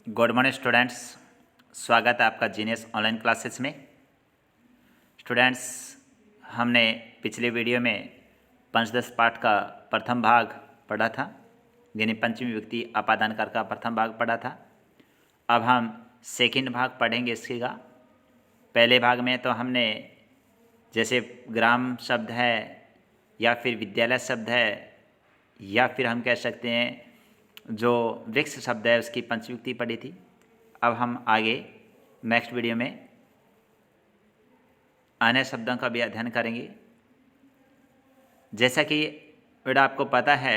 Good morning students, स्वागत है आपका जीनियस ऑनलाइन क्लासेस में। स्टूडेंट्स, हमने पिछले वीडियो में पंचदश पाठ का प्रथम भाग पढ़ा था, यानी पंचमी विभक्ति अपादानकार का प्रथम भाग पढ़ा था। अब हम सेकंड भाग पढ़ेंगे इसके का। पहले भाग में तो हमने जैसे ग्राम शब्द है या फिर विद्यालय शब्द है या फिर हम कह सकते हैं जो वृक्ष शब्द है उसकी पंचविभक्ति पढ़ी थी। अब हम आगे नेक्स्ट वीडियो में अन्य शब्दों का भी अध्ययन करेंगे। जैसा कि बेटा आपको पता है,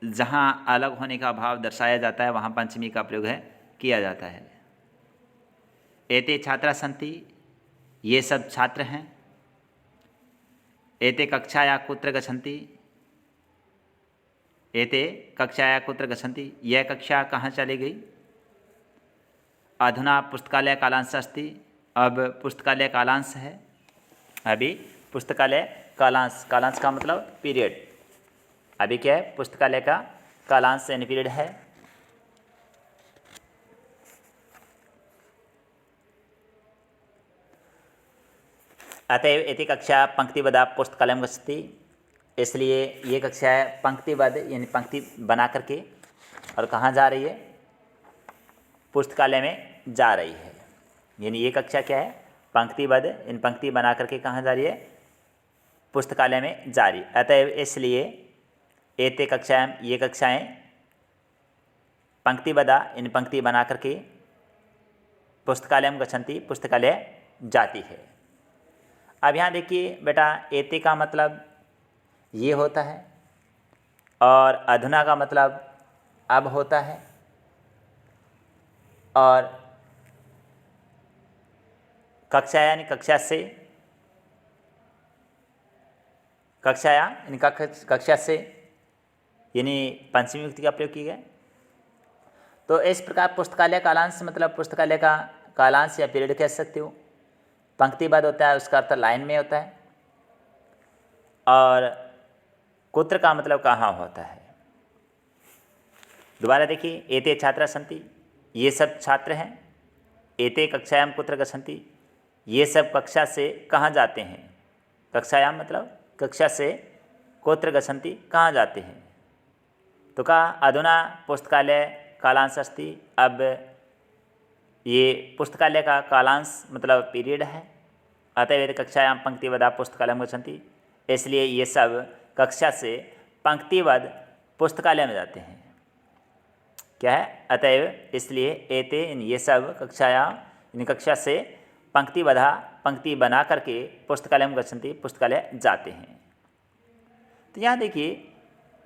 जहाँ अलग होने का भाव दर्शाया जाता है वहाँ पंचमी का प्रयोग है किया जाता है। एते छात्रा सन्ति, ये सब छात्र हैं। एते कक्षाया कुत्र गच्छन्ति, एते कक्षाया कुत्र गच्छन्ति, यह कक्षा कहाँ चली गई। अधुना पुस्तकालय कालांश अस्ति, अब पुस्तकालय कालांश है। अभी पुस्तकालय कालांश, कालांश का मतलब पीरियड। अभी क्या है, पुस्तकालय का कालांश यानी पीरियड है। अतएव एति कक्षा पंक्तिबद्धा पुस्तकालयं गच्छति, इसलिए ये कक्षा है पंक्तिबद्ध यानी पंक्ति बना करके और कहाँ जा रही है, पुस्तकालय में जा रही है। यानी ये कक्षा क्या है, पंक्तिबद्ध इन पंक्ति बना करके कहाँ जा रही है, पुस्तकालय में जा रही। अतएव इसलिए एते कक्षाएं, ये कक्षाएं पंक्तिबद्धा इन पंक्ति बना करके पुस्तकालयं गच्छन्ति, पुस्तकालय जाती है। अब यहाँ देखिए बेटा, एते का मतलब ये होता है और अधुना का मतलब अब होता है और कक्षा यानी कक्षा से, कक्षाया यानी कक्षा से, यानी पंचमी विभक्ति का प्रयोग किया गया। तो इस प्रकार पुस्तकालय कालांश मतलब पुस्तकालय का कालांश या पीरियड कह सकते हो। पंक्तिबद्ध होता है, उसका अर्थ लाइन में होता है। और कुत्र का मतलब कहाँ होता है। दोबारा देखिए, एते छात्रा सन्ति, ये सब छात्र हैं। एते कक्षायाम कुत्र गच्छन्ति, ये सब कक्षा से कहाँ जाते हैं। कक्षायाम मतलब कक्षा से, कुत्र गच्छन्ति कहाँ जाते हैं। तो कहा अधुना पुस्तकालय कालांश अस्ति, अब ये पुस्तकालय का कालांश मतलब पीरियड है। अतएव कक्षायाम पंक्तिबद्धा पुस्तकालयं गच्छन्ति, इसलिए ये सब कक्षा से पंक्तिबद्ध पुस्तकालय में जाते हैं। क्या है, अतएव इसलिए एते ये सब कक्षाया इन कक्षा से पंक्तिबद्धा पंक्ति बना करके पुस्तकालयं गच्छन्ति, पुस्तकालय जाते हैं। तो यहाँ देखिए,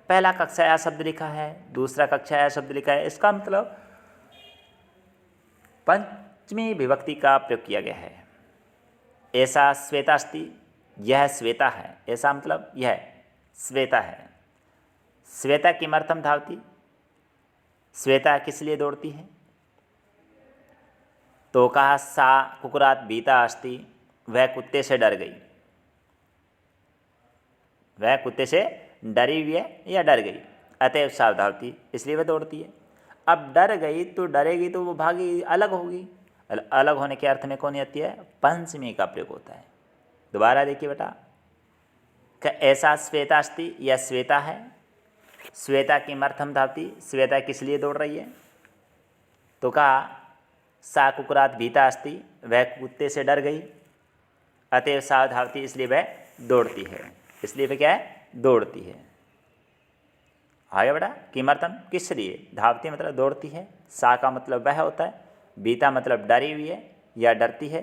पहला कक्षाया शब्द लिखा है, दूसरा कक्षाया शब्द लिखा है। इसका मतलब पंचमी विभक्ति का प्रयोग किया गया है। ऐसा श्वेता अस्ति, यह श्वेता है। ऐसा मतलब यह श्वेता है। श्वेता किमर्थम धावती, श्वेता किस लिए दौड़ती है। तो कहा सा कुकुरात भीता अस्ति, वह कुत्ते से डर गई। वह कुत्ते से डरी हुई है या डर गई। अतएव सा धावती, इसलिए वह दौड़ती है। अब डर गई तो डरेगी तो वो भागी, अलग होगी। अलग होने के अर्थ में कौन आती है, पंचमी का प्रयोग होता है। दोबारा देखिए बेटा, ऐसा श्वेता अस्ति, यह श्वेता है। श्वेता किमर्थम धावती, श्वेता किस लिए दौड़ रही है। तो कहा सा कुकुरात भीता अस्ति, वह कुत्ते से डर गई। अतएव सा धावती, इसलिए वह दौड़ती है। इसलिए वह क्या है, दौड़ती है। आगे बेटा, किमर्थम किस लिए, धावती मतलब दौड़ती है। सा का मतलब वह होता है, भीता मतलब डरी हुई है या डरती है।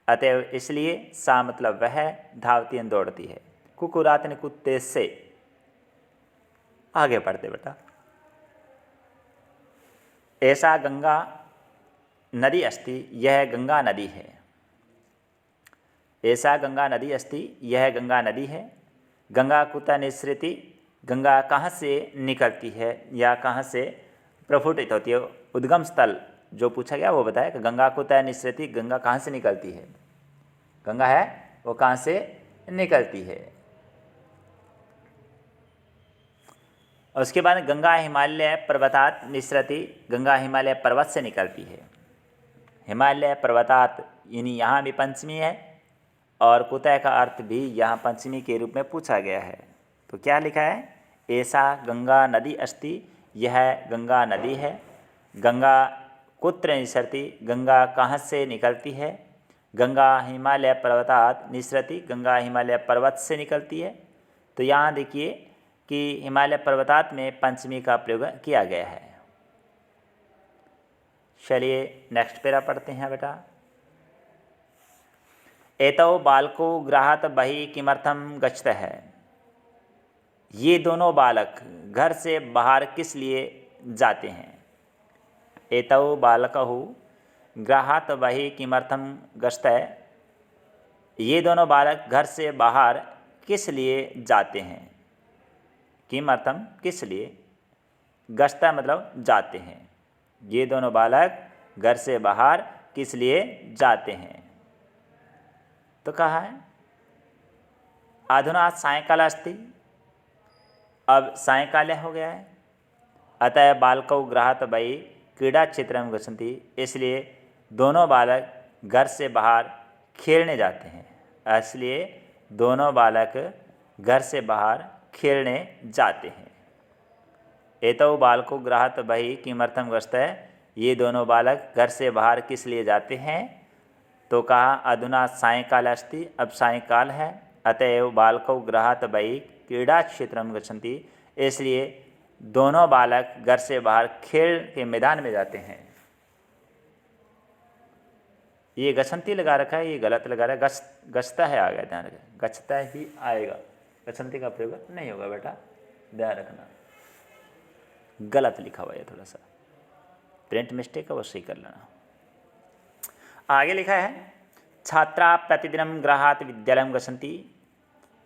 अतएव इसलिए सा मतलब वह, धावती है दौड़ती है। कुकुरात ने कुत्ते से। आगे पढ़ते बेटा, ऐसा गंगा नदी अस्ति, यह गंगा नदी है। ऐसा गंगा नदी अस्ति, यह गंगा नदी है। गंगा कुतः निस्सृति, गंगा कहाँ से निकलती है या कहाँ से प्रफुटित होती है। उद्गम स्थल जो पूछा गया वो बताया कि गंगा कुतः निस्सृति, गंगा कहाँ से निकलती है। गंगा है वो कहाँ से निकलती है। और उसके बाद गंगा हिमालय पर्वतात निसरति, गंगा हिमालय पर्वत से निकलती है। हिमालय पर्वतात यानी यहाँ भी पंचमी है और कुतः का अर्थ भी यहाँ पंचमी के रूप में पूछा गया है। तो क्या लिखा है, ऐसा गंगा नदी अस्ति, यह गंगा नदी है। गंगा कुत्र निसरति, गंगा कहाँ से निकलती है। गंगा हिमालय पर्वतात निसरति, गंगा हिमालय पर्वत से निकलती है। तो यहाँ देखिए कि हिमालय पर्वतात में पंचमी का प्रयोग किया गया है। चलिए नेक्स्ट पैरा पढ़ते हैं बेटा। एतौ बालको गृहात् बहिः किमर्थं गच्छतः, ये दोनों बालक घर से बाहर किस लिए जाते हैं। एतौ बालकौ गृहात् बहिः किमर्थं गच्छतः, ये दोनों बालक घर से बाहर किस लिए जाते हैं। किमर्थम किस लिए, गच्छतः मतलब जाते हैं। ये दोनों बालक घर से बाहर किस लिए जाते हैं। तो कहा है अधुना सायंकाल अस्ति, अब सायंकाल हो गया है। अतः बालकौ गृहात् बहिः क्रीड़ा क्षेत्रं गच्छन्ति, इसलिए दोनों बालक घर से बाहर खेलने जाते हैं। इसलिए दोनों बालक घर से बाहर खेलने जाते हैं। एतौ बालको गृहात् बहिः किमर्थं गच्छतः, ये दोनों बालक घर से बाहर किस लिए जाते हैं। तो कहा अधुना सायंकाल अस्ति, अब सायंकाल है। अतएव बालकौ गृहात् बहिः क्रीड़ा क्षेत्रं गच्छन्ति, इसलिए दोनों बालक घर से बाहर खेल के मैदान में जाते हैं। ये गच्छन्ति लगा रखा है, ये गलत लगा रहा है, गच्छता है आ गया, ध्यान रखें, गच्छता ही आएगा, गच्छन्ति का प्रयोग नहीं होगा बेटा, ध्यान रखना। गलत लिखा हुआ है थोड़ा सा, प्रिंट मिस्टेक है वो सही कर लेना। आगे लिखा है छात्रा प्रतिदिनं गृहात् विद्यालयं गच्छन्ति,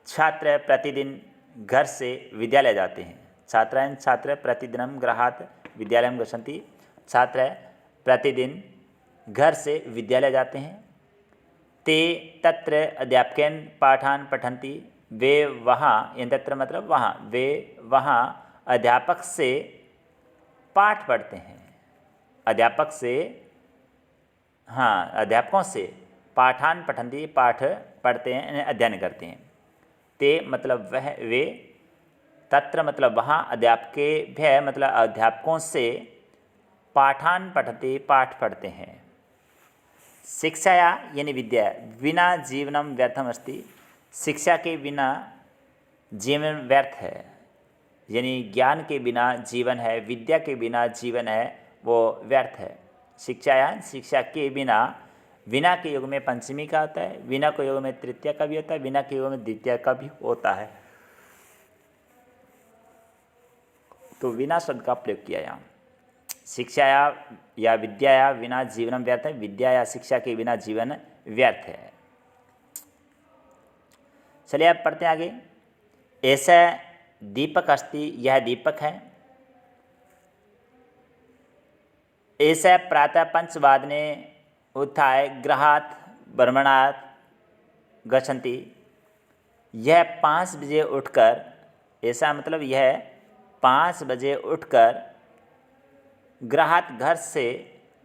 छात्र प्रतिदिन घर से विद्यालय जाते हैं। छात्राएं छात्र प्रतिदिनं गृहात् विद्यालयं गच्छन्ति, छात्र प्रतिदिन घर से विद्यालय जाते हैं। ते तत्र अध्यापकेन पाठान पठन्ति, वे वहाँ, तत्र मतलब वहाँ, वे वहाँ अध्यापक से पाठ पढ़ते हैं। अध्यापक से, हाँ अध्यापकों से पाठान पठन्ति, पाठ पढ़ते हैं, अध्ययन करते हैं। ते मतलब वह, वे, तत्र मतलब वहाँ, अध्यापकेभ्यः मतलब अध्यापकों से पाठान पठन्ति, पाठ पढ़ते हैं। शिक्षाया यानी विद्या बिना जीवनम व्यर्थम अस्ति, शिक्षा के बिना जीवन व्यर्थ है, यानी ज्ञान के बिना जीवन है, विद्या के बिना जीवन है वो व्यर्थ है। शिक्षाया शिक्षा के बिना, बिना के योग में पंचमी का होता है, बिना के योग में तृतीया का भी होता है, बिना के योग में द्वितीया का भी होता है। तो बिना शब्द का प्रयोग किया यहाँ। शिक्षाया या विद्याया बिना जीवन व्यर्थ है, विद्या या शिक्षा के बिना जीवन व्यर्थ है। चलिए अब पढ़ते हैं आगे। ऐसा दीपक अस्ति, यह दीपक है। ऐसा प्रातः 5 वादने उत्थाय गृहात् भ्रमणात् गच्छन्ति, यह 5 बजे उठकर, ऐसा मतलब यह 5 बजे उठकर गृहात् घर से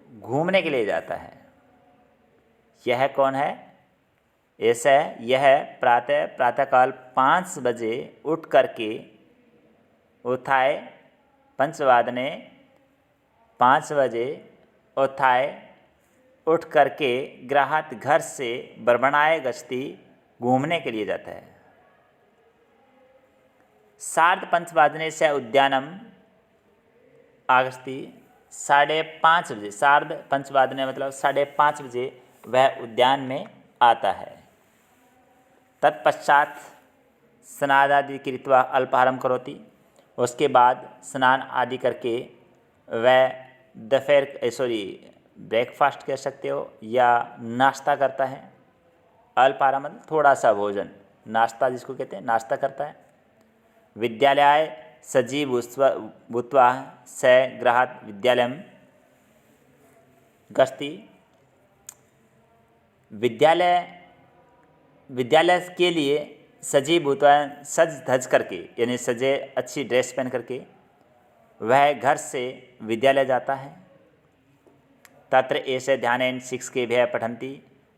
घूमने के लिए जाता है। यह कौन है, ऐसा यह प्रातःकाल 5 बजे उठ करके, उत्थाय 5 वादने, 5 बजे उत्थाय उठ करके गृहात् घर से भ्रमणाय गच्छति, घूमने के लिए जाता है। 5:30 वादने से उद्यानम आगच्छति, 5:30 बजे, 5:30 वादने मतलब 5:30 बजे वह उद्यान में आता है। तत्पश्चात स्नानादि कृत्वा अल्पाहारं करोति, उसके बाद स्नान आदि करके वह ब्रेकफास्ट कह सकते हो या नाश्ता करता है। अल्पाहारं मतलब थोड़ा सा भोजन, नाश्ता जिसको कहते हैं, नाश्ता करता है। विद्यालयाय सज्जीभूत्वा स गृहात् विद्यालयं गच्छति, विद्यालय के लिए सजी भूतवा सज धज करके यानी सजे अच्छी ड्रेस पहन करके वह घर से विद्यालय जाता है। तत्र ऐसे ध्यान शिक्षकेभ्यः पठन्ति,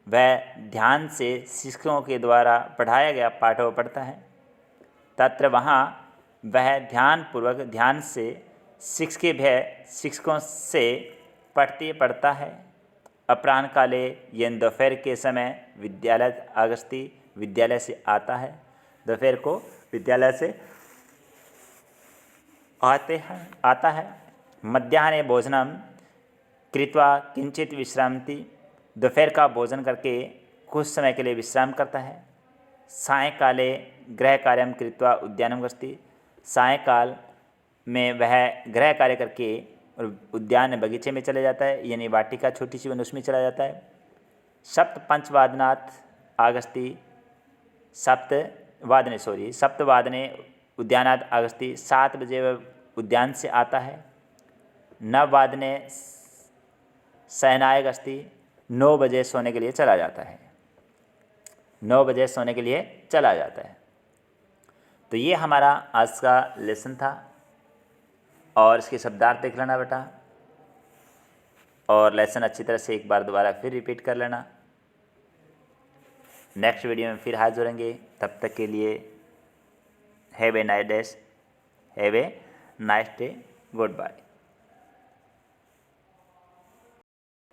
वह ध्यान से शिक्षकों के द्वारा पढ़ाया गया पाठों को पढ़ता है। तत्र वहाँ वह ध्यानपूर्वक ध्यान से शिक्षकों से पढ़ता है। अपराह्न काले यानी दोपहर के समय विद्यालय आगच्छति, विद्यालय से आता है। दोपहर को विद्यालय से आता है। मध्याह्ने भोजनम कृत्वा किंचित विश्रांति, दोपहर का भोजन करके कुछ समय के लिए विश्राम करता है। सायंकाले गृह कार्यम कृत्वा उद्यानम गच्छति, सायंकाल में वह गृह कार्य करके और उद्यान बगीचे में चले जाता है, यानी वाटिका छोटी सी बनी उसमें चला जाता है। सप्तवादने उद्यानात् आगच्छति, 7 बजे वह उद्यान से आता है। नववादने शयनाय गच्छति, 9 बजे सोने के लिए चला जाता है। 9 बजे सोने के लिए चला जाता है। तो ये हमारा आज का लेसन था और इसके शब्दार्थ देख लेना बेटा, और लेसन अच्छी तरह से एक बार दोबारा फिर रिपीट कर लेना। नेक्स्ट वीडियो में फिर हाजिर होंगे, तब तक के लिए have a nice day, good bye.